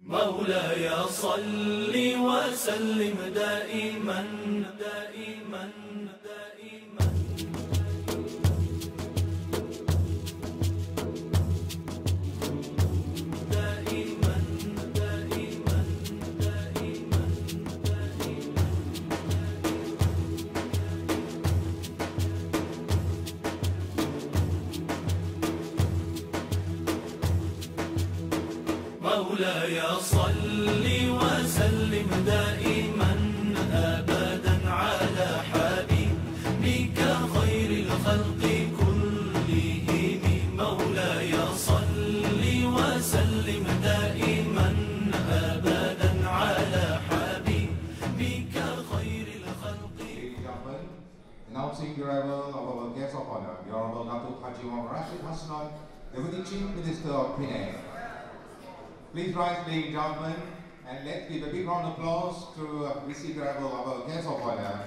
مولاي صل وسلم دائما دائما دائما دائما دائما دائما مولاي صل وسلم دائما أبدا على حبيبك خير الخلق كلهم مولاي صل وسلم دائما أبدا على حبيبك خير الخلق. Ladies and gentlemen, announcing the arrival of our guest of honor, the Honorable Datuk Haji Muhammad Rashid Hassan, Deputy Chief Minister of Penang. Please rise, ladies and gentlemen, and let's give a big round of applause to receive the arrival of our guest of honor,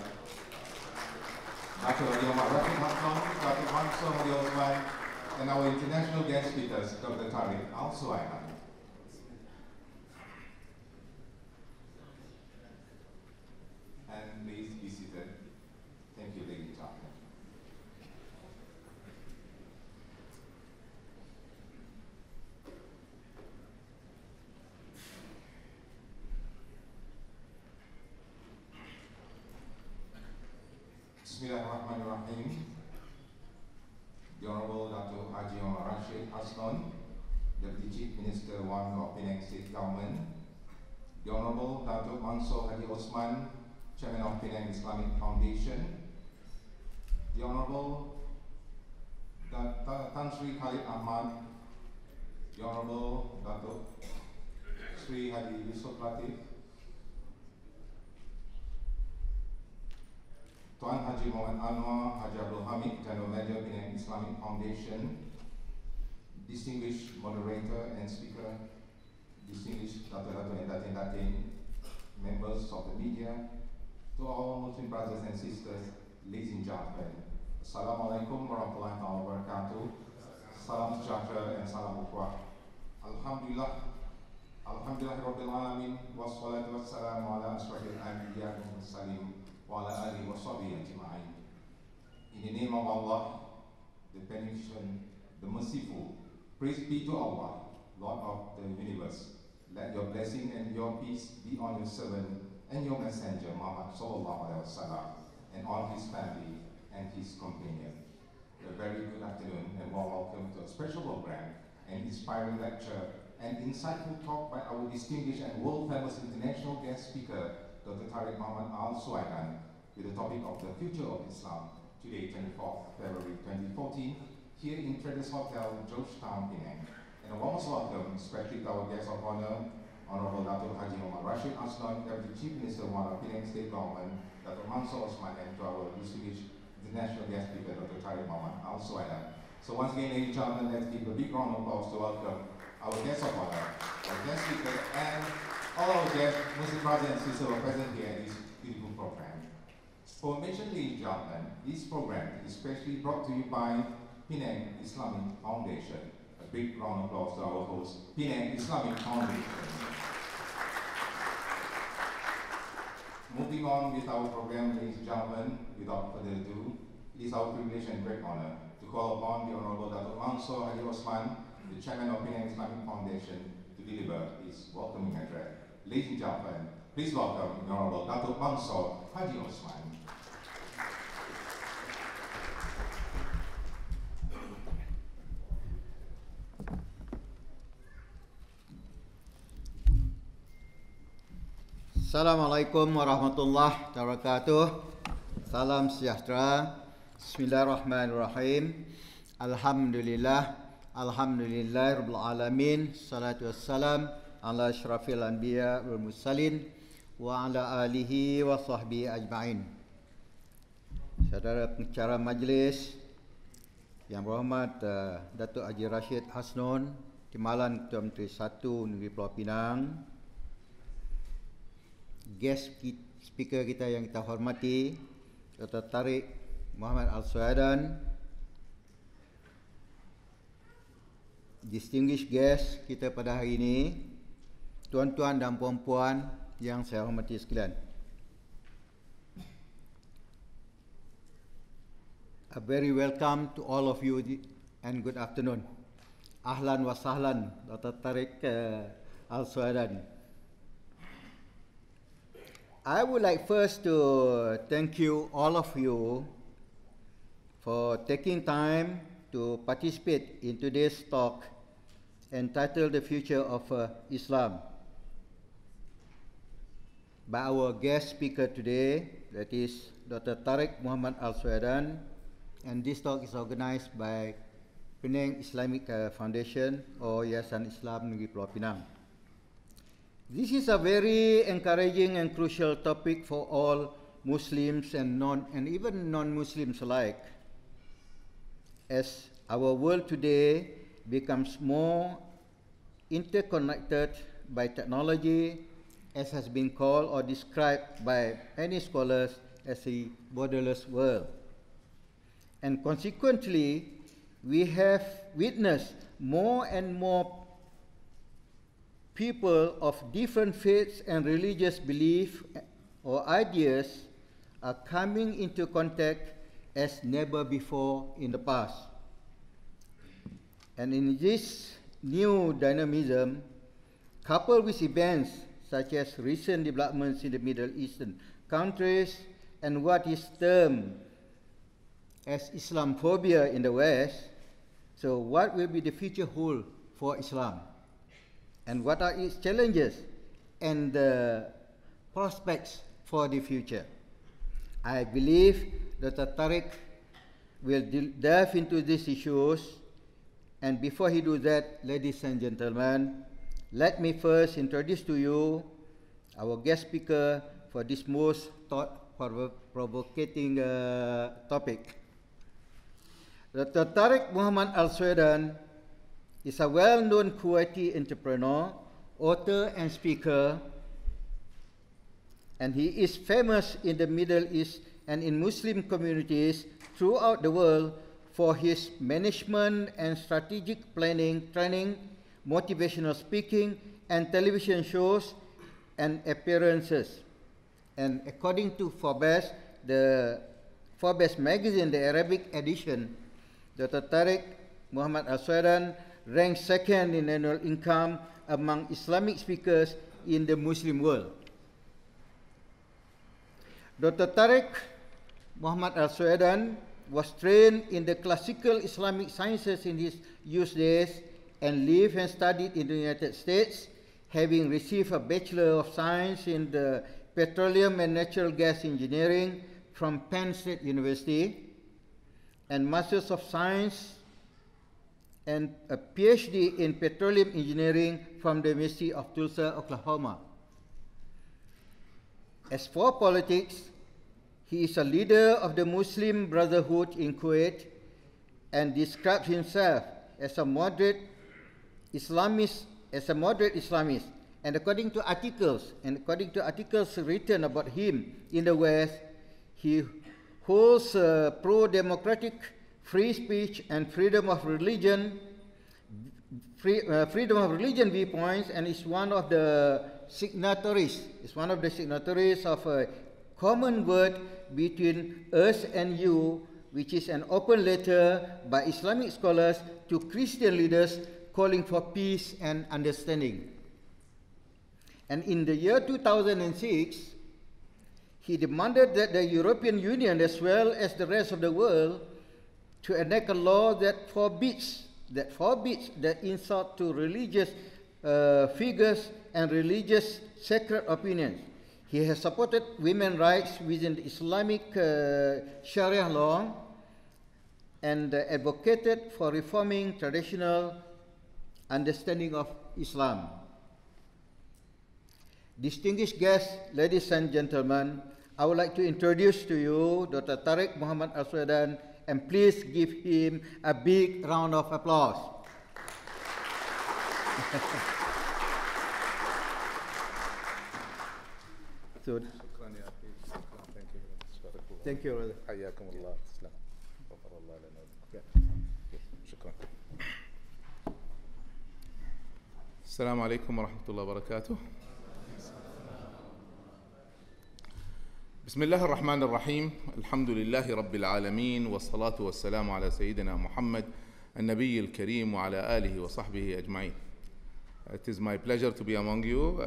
Datuk Haji Muhammad Rashid Hassan, Datuk Mansur Hadi Osman, and our international guest speakers, Dr. Tareq, Al-Suwaidan. And please be seated. Thank you, ladies and gentlemen. Bismillahirrahmanirrahim. The Honorable Datuk Haji Muhammad Rashid Hassan, Deputy Chief Minister 1 of Penang State Government. The Honorable Datuk Mansur Hadi Osman, Chairman of Penang Islamic Foundation. The Honorable Tan Sri Khalid Ahmad. The Honorable Datuk Sri Hadi Yusuf Latif. Tuan Haji Muhammad Anwar Haji Abdul Hamid, General Manager Penang Islamic Foundation, distinguished moderator and speaker, distinguished Datuk-Datuk and Datin-Datin, members of the media, to all Muslim brothers and sisters, ladies and gentlemen, Assalamualaikum warahmatullahi wabarakatuh, salam sejahtera and salam ukhuwah. Alhamdulillah, Alhamdulillahirabbil alamin, wassalatu wassalamu ala asyrafil anbiya wal mursalin wa ala alihi wa sahbihi ajma'in. In the name of Allah, the beneficent, the merciful, praise be to Allah, Lord of the universe. Let your blessing and your peace be on your servant and your messenger Muhammad sallallahu alaihi wasallam and on his family and his companion. A very good afternoon and warm welcome to a special program, an inspiring lecture and insightful talk by our distinguished and world-famous international guest speaker, Dr. Tareq Muhammad Al-Suwaidan, with the topic of the future of Islam, today 24th February 2014, here in Traders Hotel, Georgetown, Penang. And a warmest welcome, especially to our guest of honor, Honorable Datuk Haji Muhammad Rashid Hassan, Deputy Chief Minister of Penang State Government, Dr. Mansur Osman, and to our distinguished international guest speaker, Dr. Tareq Muhammad Al-Suwaidan. So once again, ladies and gentlemen, let's give a big round of applause to welcome our guest of honor, our guest speaker, and all our guests, Muslim brothers and sisters who are present here at this beautiful program. For mentioned, ladies and gentlemen, this program is specially brought to you by Penang Islamic Foundation. A big round of applause to our host, Penang Islamic Foundation. Moving on with our program, ladies and gentlemen, without further ado, it is our privilege and great honor to call upon the Honorable Datuk Mansur Hadi Osman, the Chairman of Penang Islamic Foundation, to deliver his welcoming address. Ladies and gentlemen, please welcome the Honorable Datuk Mansur Hadi Osman. Assalamualaikum warahmatullahi wabarakatuh. Salam sejahtera. Bismillahirrahmanirrahim. Alhamdulillah. Alhamdulillahirabbil alamin. Salatu wassalam ala asyrafil anbiya wal mursalin wa ala alihi wa sahbihi ajma'in. Saudara pengacara majlis yang berhormat Datuk Haji Rashid Hassan, Timbalan Ketua Menteri 1 Negeri Pulau Pinang, guest speaker kita yang kita hormati, Dr. Tareq Muhammad Al-Suwaidan, distinguished guest kita pada hari ini, tuan-tuan dan puan-puan yang saya hormati sekalian. A very welcome to all of you and good afternoon. Ahlan wa sahlan, Dr. Tareq Al-Suwaidan. I would like first to thank you, all of you, for taking time to participate in today's talk entitled The Future of Islam by our guest speaker today, that is Dr. Tareq Muhammad Al-Suwaidan, and this talk is organized by Penang Islamic Foundation or Yayasan Islam Negeri Pulau Pinang. This is a very encouraging and crucial topic for all Muslims and even non-Muslims alike, as our world today becomes more interconnected by technology, as has been called or described by many scholars as a borderless world. And consequently, we have witnessed more and more people of different faiths and religious beliefs or ideas are coming into contact as never before in the past. And in this new dynamism, coupled with events such as recent developments in the Middle Eastern countries and what is termed as Islamophobia in the West, so what will be the future hold for Islam? And what are its challenges and the prospects for the future? I believe Dr. Tareq will delve into these issues. And before he does that, ladies and gentlemen, let me first introduce to you our guest speaker for this most thought-provoking topic. Dr. Tareq Muhammad Al-Suwaidan is a well-known Kuwaiti entrepreneur, author and speaker, and he is famous in the Middle East and in Muslim communities throughout the world for his management and strategic planning, training, motivational speaking, and television shows and appearances. And according to Forbes, the Forbes magazine, the Arabic edition, Dr. Tareq Muhammad Al-Suwaidan ranks second in annual income among Islamic speakers in the Muslim world. Dr. Tareq Muhammad Al-Suwaidan was trained in the classical Islamic sciences in his youth days and lived and studied in the United States, having received a Bachelor of Science in the Petroleum and Natural Gas Engineering from Penn State University and Masters of Science and a PhD in Petroleum Engineering from the University of Tulsa, Oklahoma. As for politics, he is a leader of the Muslim Brotherhood in Kuwait and describes himself as a moderate Islamist, And according to articles written about him in the West, he holds pro-democratic free speech and freedom of religion viewpoints, and is one of the signatories. Of a common word between us and you, which is an open letter by Islamic scholars to Christian leaders calling for peace and understanding. And in the year 2006, he demanded that the European Union, as well as the rest of the world, to enact a law that forbids the insult to religious figures and religious sacred opinions. He has supported women's rights within the Islamic Sharia law and advocated for reforming traditional understanding of Islam. Distinguished guests, ladies and gentlemen, I would like to introduce to you Dr. Tareq Muhammad Al-Suwaidan, and please give him a big round of applause. So, thank you, brother. حياكم الله. تسلم. غفر الله لنا. شكرا. السلام عليكم ورحمة الله وبركاته. بسم الله الرحمن الرحيم. الحمد لله رب العالمين، والصلاة والسلام على سيدنا محمد النبي الكريم وعلى آله وصحبه أجمعين. It is my pleasure to be among you.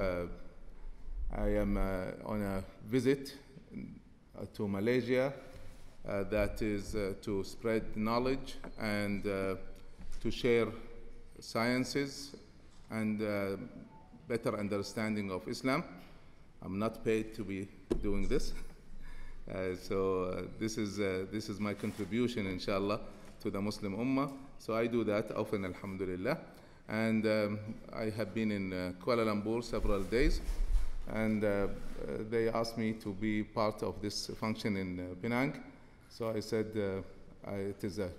I am on a visit to Malaysia that is to spread knowledge and to share sciences and better understanding of Islam. I'm not paid to be doing this. So this is my contribution, inshallah, to the Muslim Ummah. So I do that often, alhamdulillah. And I have been in Kuala Lumpur several days, and they asked me to be part of this function in Penang. So I said it is a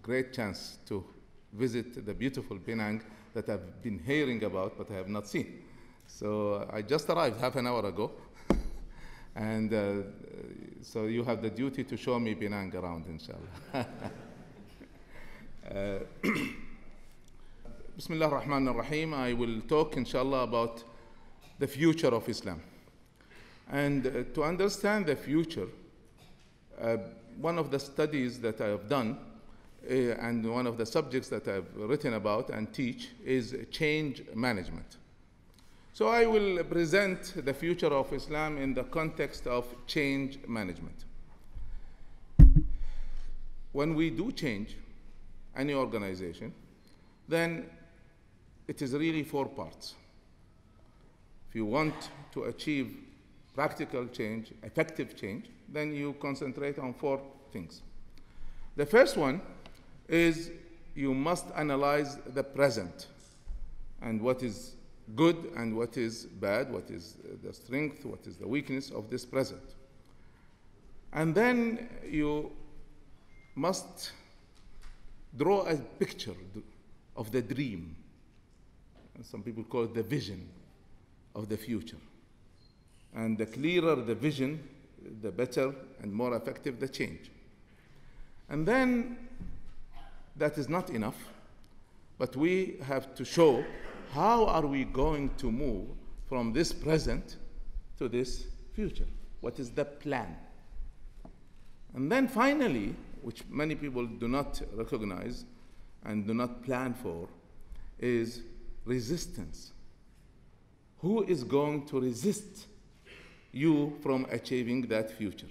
great chance to visit the beautiful Penang that I've been hearing about but I have not seen. So I just arrived half an hour ago. And so you have the duty to show me Penang around, inshallah. Bismillah ar-Rahman ar-Rahim. I will talk, inshallah, about the future of Islam. And to understand the future, one of the studies that I have done and one of the subjects that I've written about and teach is change management. So I will present the future of Islam in the context of change management. When we do change any organization, then it is really 4 parts. If you want to achieve practical change, effective change, then you concentrate on 4 things. The first one is you must analyze the present and what is good and what is bad, what is the strength, what is the weakness of this present. And then you must draw a picture of the dream. Some people call it the vision of the future. And the clearer the vision, the better and more effective the change. And then that is not enough, but we have to show how are we going to move from this present to this future? What is the plan? And then finally, which many people do not recognize and do not plan for, is resistance. Who is going to resist you from achieving that future?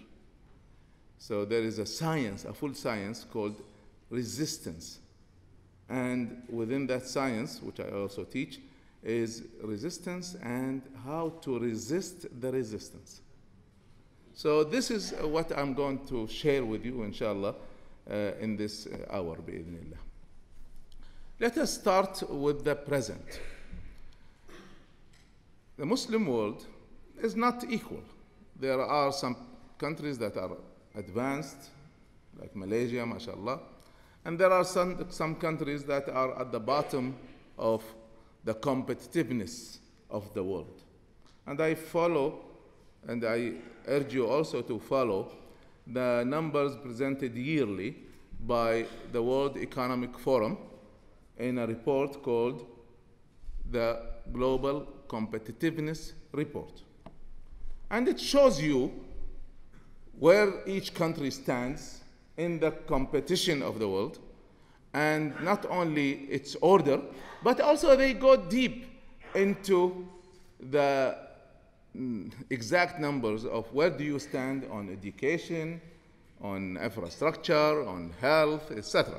So there is a science, a full science called resistance. And within that science, which I also teach, is resistance and how to resist the resistance. So this is what I'm going to share with you, inshallah, in this hour, bi'idhnillah. Let us start with the present. The Muslim world is not equal. There are some countries that are advanced, like Malaysia, mashallah, and there are some countries that are at the bottom of the competitiveness of the world. And I follow, and I urge you also to follow, the numbers presented yearly by the World Economic Forum in a report called the Global Competitiveness Report. And it shows you where each country stands in the competition of the world, and not only its order, but also they go deep into the exact numbers of where do you stand on education, on infrastructure, on health, etc.,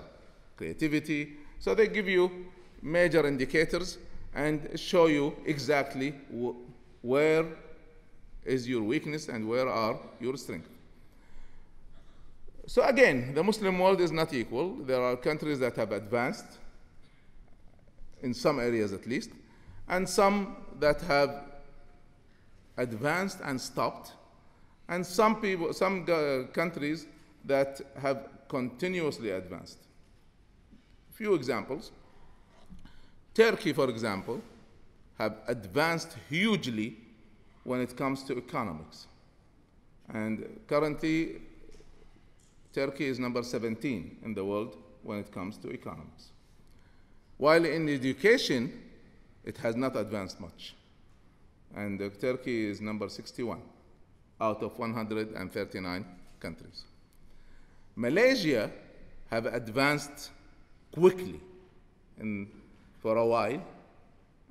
creativity. So they give you major indicators and show you exactly where is your weakness and where are your strengths. So again, the Muslim world is not equal. There are countries that have advanced, in some areas at least, and some that have advanced and stopped, and some countries that have continuously advanced. Few examples. Turkey, for example, have advanced hugely when it comes to economics. And currently, Turkey is number 17 in the world when it comes to economics. While in education, it has not advanced much. And Turkey is number 61 out of 139 countries. Malaysia have advanced quickly for a while,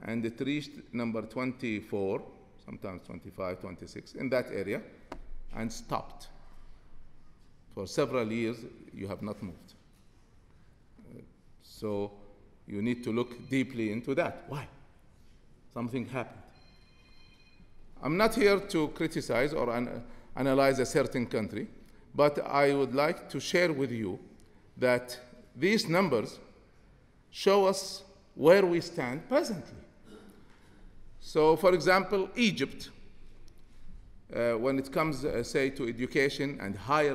and it reached number 24, sometimes 25, 26, in that area, and stopped. For several years, you have not moved. So you need to look deeply into that. Why? Something happened. I'm not here to criticize or analyze a certain country, but I would like to share with you that these numbers show us where we stand presently. So, for example, Egypt, when it comes, say, to education and higher